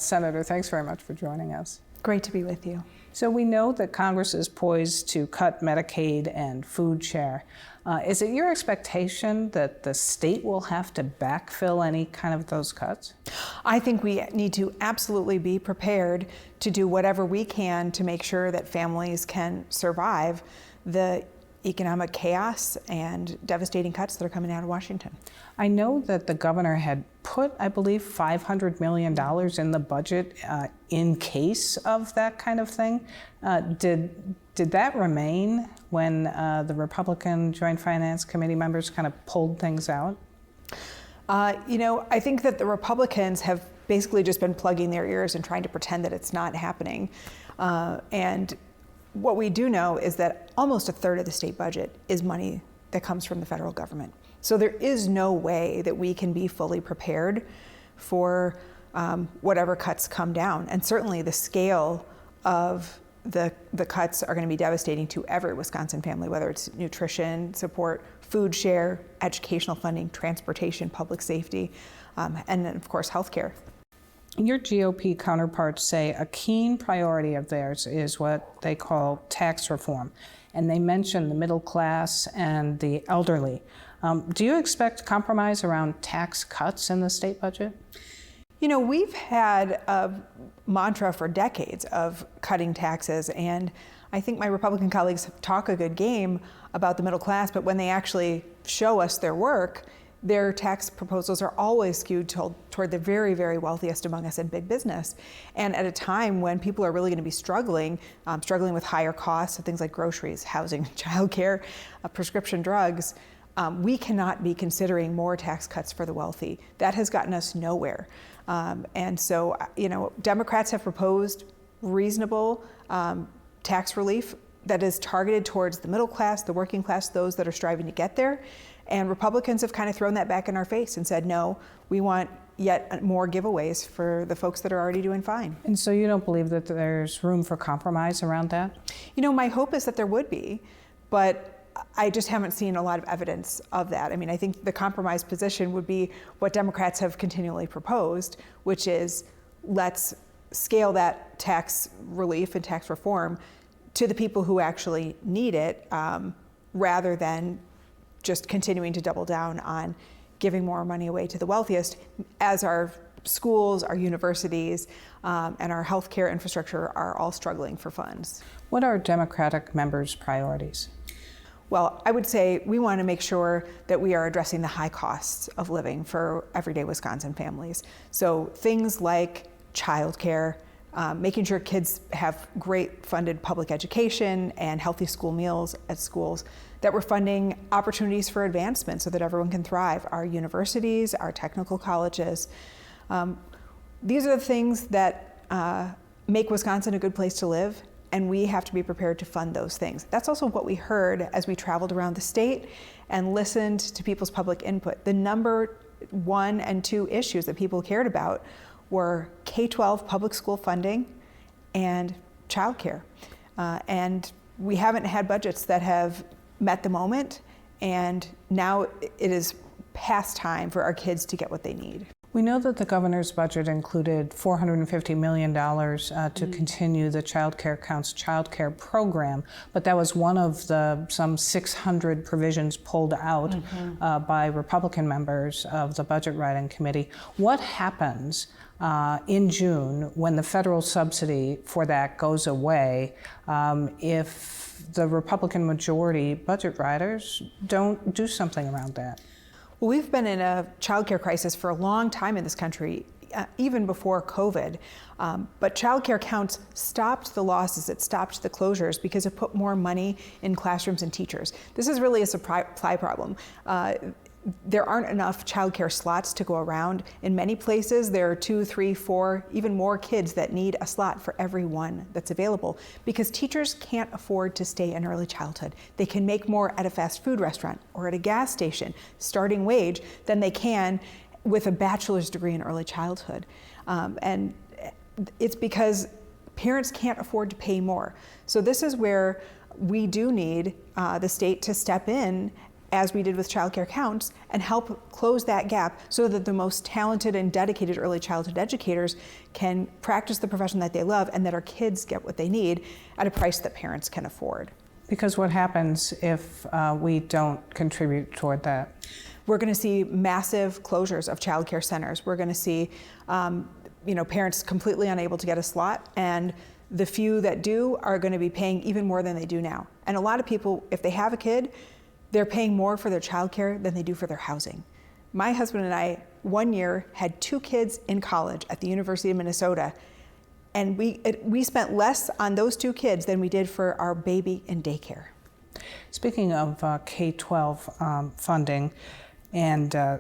Senator, thanks very much for joining us. Great to be with you. So we know that Congress is poised to cut Medicaid and food share. Is it your expectation that the state will have to backfill any kind of those cuts? I think we need to absolutely be prepared to do whatever we can to make sure that families can survive the economic chaos and devastating cuts that are coming out of Washington. I know that the governor had put, I believe, $500 million in the budget in case of that kind of thing. Did that remain when the Republican Joint Finance Committee members kind of pulled things out? I think that the Republicans have basically just been plugging their ears and trying to pretend that it's not happening. And what we do know is that almost a third of the state budget is money that comes from the federal government. So there is no way that we can be fully prepared for whatever cuts come down. And certainly the scale of the cuts are going to be devastating to every Wisconsin family, whether it's nutrition support, food share, educational funding, transportation, public safety, and then of course healthcare. Your GOP counterparts say a keen priority of theirs is what they call tax reform, and they mention the middle class and the elderly. Do you expect compromise around tax cuts in the state budget? We've had a mantra for decades of cutting taxes, and I think my Republican colleagues talk a good game about the middle class, but when they actually show us their work, their tax proposals are always skewed toward the very, very wealthiest among us in big business. And at a time when people are really going to be struggling with higher costs of things like groceries, housing, childcare, prescription drugs, we cannot be considering more tax cuts for the wealthy. That has gotten us nowhere. And so, Democrats have proposed reasonable tax relief that is targeted towards the middle class, the working class, those that are striving to get there. And Republicans have kind of thrown that back in our face and said, no, we want yet more giveaways for the folks that are already doing fine. And so you don't believe that there's room for compromise around that? My hope is that there would be, but I just haven't seen a lot of evidence of that. I mean, I think the compromise position would be what Democrats have continually proposed, which is let's scale that tax relief and tax reform to the people who actually need it, rather than just continuing to double down on giving more money away to the wealthiest, as our schools, our universities, and our healthcare infrastructure are all struggling for funds. What are Democratic members' priorities? Well, I would say we want to make sure that we are addressing the high costs of living for everyday Wisconsin families. So things like childcare, making sure kids have great funded public education and healthy school meals at schools, that we're funding opportunities for advancement so that everyone can thrive, our universities, our technical colleges. These are the things that make Wisconsin a good place to live, and we have to be prepared to fund those things. That's also what we heard as we traveled around the state and listened to people's public input. The number 1 and 2 issues that people cared about were K-12 public school funding and childcare. And we haven't had budgets that have met the moment, and now it is past time for our kids to get what they need. We know that the governor's budget included $450 million to continue the Child Care Counts Child Care program, but that was one of the some 600 provisions pulled out by Republican members of the Budget Writing Committee. What happens in June when the federal subsidy for that goes away if the Republican majority budget writers don't do something around that? Well, we've been in a childcare crisis for a long time in this country, even before COVID. But Child Care Counts stopped the losses, it stopped the closures because it put more money in classrooms and teachers. This is really a supply problem. There aren't enough childcare slots to go around. In many places, there are 2, 3, 4, even more kids that need a slot for every one that's available because teachers can't afford to stay in early childhood. They can make more at a fast food restaurant or at a gas station, starting wage, than they can with a bachelor's degree in early childhood. And it's because parents can't afford to pay more. So this is where we do need the state to step in as we did with Child Care Counts, and help close that gap so that the most talented and dedicated early childhood educators can practice the profession that they love and that our kids get what they need at a price that parents can afford. Because what happens if we don't contribute toward that? We're going to see massive closures of child care centers. We're going to see parents completely unable to get a slot, and the few that do are going to be paying even more than they do now. And a lot of people, if they have a kid, they're paying more for their childcare than they do for their housing. My husband and I, one year, had 2 kids in college at the University of Minnesota, and we spent less on those 2 kids than we did for our baby in daycare. Speaking of K-12 funding and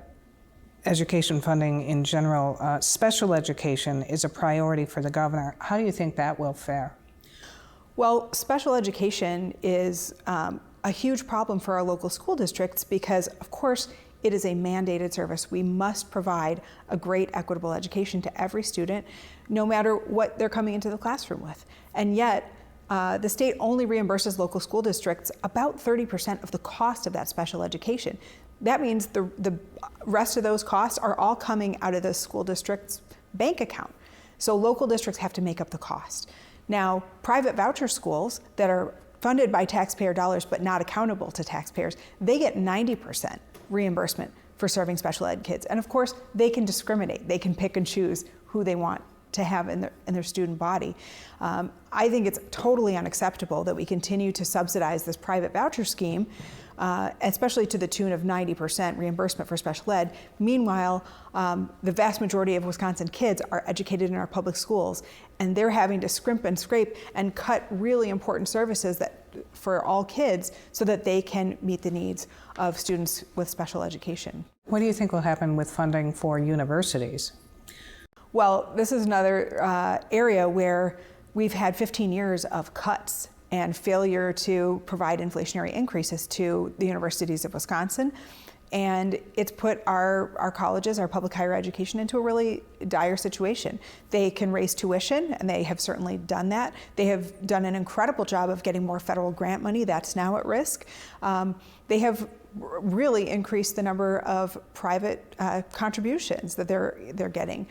education funding in general, special education is a priority for the governor. How do you think that will fare? Well, special education is a huge problem for our local school districts because, of course, it is a mandated service. We must provide a great equitable education to every student, no matter what they're coming into the classroom with. And yet, the state only reimburses local school districts about 30% of the cost of that special education. That means the rest of those costs are all coming out of the school district's bank account. So local districts have to make up the cost. Now, private voucher schools that are funded by taxpayer dollars but not accountable to taxpayers, they get 90% reimbursement for serving special ed kids. And of course, they can discriminate. They can pick and choose who they want to have in their student body. I think it's totally unacceptable that we continue to subsidize this private voucher scheme, especially to the tune of 90% reimbursement for special ed. Meanwhile, the vast majority of Wisconsin kids are educated in our public schools, and they're having to scrimp and scrape and cut really important services for all kids so that they can meet the needs of students with special education. What do you think will happen with funding for universities? Well, this is another area where we've had 15 years of cuts and failure to provide inflationary increases to the universities of Wisconsin. And it's put our colleges, our public higher education, into a really dire situation. They can raise tuition, and they have certainly done that. They have done an incredible job of getting more federal grant money. That's now at risk. They have really increased the number of private contributions that they're getting.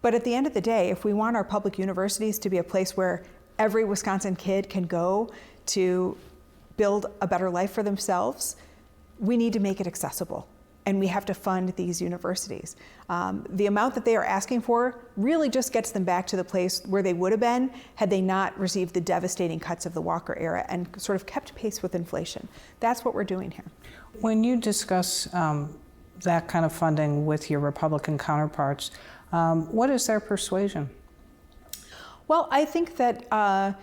But at the end of the day, if we want our public universities to be a place where every Wisconsin kid can go to build a better life for themselves, we need to make it accessible, and we have to fund these universities. The amount that they are asking for really just gets them back to the place where they would have been had they not received the devastating cuts of the Walker era and sort of kept pace with inflation. That's what we're doing here. When you discuss that kind of funding with your Republican counterparts, what is their persuasion? Well, I think that a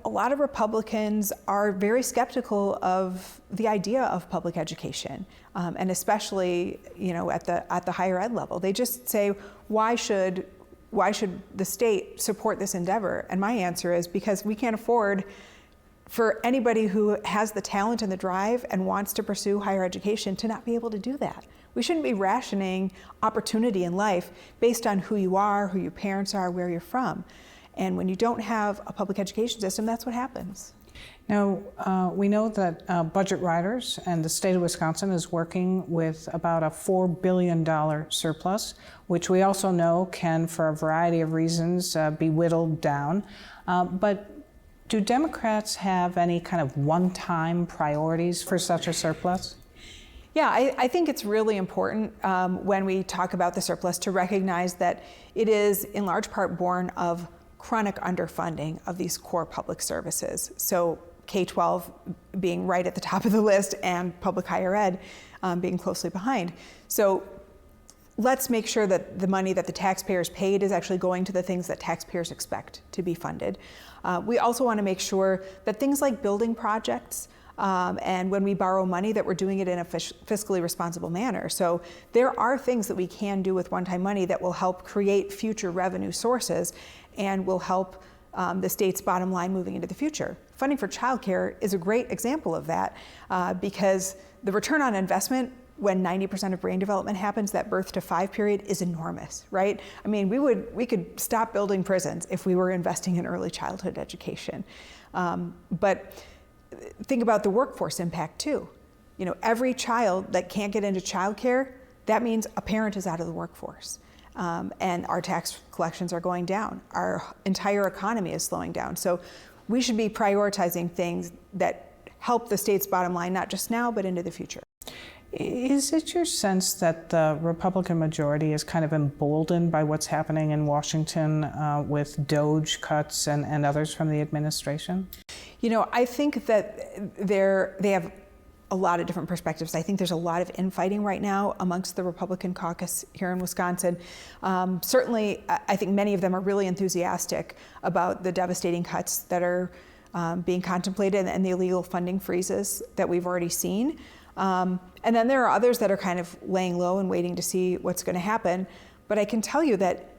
lot of Republicans are very skeptical of the idea of public education, and especially at the higher ed level. They just say, why should the state support this endeavor? And my answer is because we can't afford for anybody who has the talent and the drive and wants to pursue higher education to not be able to do that. We shouldn't be rationing opportunity in life based on who you are, who your parents are, where you're from. And when you don't have a public education system, that's what happens. Now, we know that Budget Riders and the state of Wisconsin is working with about a $4 billion surplus, which we also know can, for a variety of reasons, be whittled down. But do Democrats have any kind of one-time priorities for such a surplus? Yeah, I think it's really important when we talk about the surplus to recognize that it is in large part born of chronic underfunding of these core public services. So K-12 being right at the top of the list and public higher ed being closely behind. So let's make sure that the money that the taxpayers paid is actually going to the things that taxpayers expect to be funded. We also want to make sure that things like building projects and when we borrow money, that we're doing it in a fiscally responsible manner. So there are things that we can do with one-time money that will help create future revenue sources and will help the state's bottom line moving into the future. Funding for childcare is a great example of that because the return on investment when 90% of brain development happens, that birth to 5 period, is enormous, right? I mean, we could stop building prisons if we were investing in early childhood education. But think about the workforce impact too. every child that can't get into childcare, that means a parent is out of the workforce. And our tax collections are going down. Our entire economy is slowing down. So we should be prioritizing things that help the state's bottom line, not just now, but into the future. Is it your sense that the Republican majority is kind of emboldened by what's happening in Washington with DOGE cuts and others from the administration? I think that they have a lot of different perspectives. I think there's a lot of infighting right now amongst the Republican caucus here in Wisconsin. Certainly, I think many of them are really enthusiastic about the devastating cuts that are being contemplated and the illegal funding freezes that we've already seen. And then there are others that are kind of laying low and waiting to see what's going to happen. But I can tell you that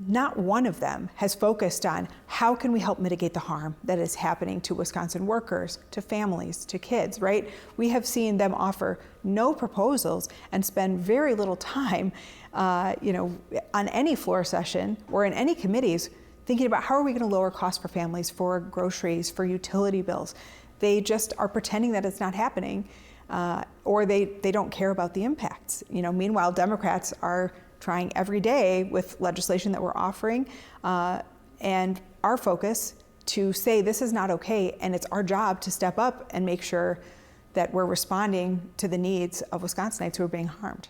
not one of them has focused on how can we help mitigate the harm that is happening to Wisconsin workers, to families, to kids, right? We have seen them offer no proposals and spend very little time, on any floor session or in any committees thinking about how are we going to lower costs for families, for groceries, for utility bills. They just are pretending that it's not happening, or they don't care about the impacts. Meanwhile, Democrats are trying every day with legislation that we're offering, and our focus to say this is not okay, and it's our job to step up and make sure that we're responding to the needs of Wisconsinites who are being harmed.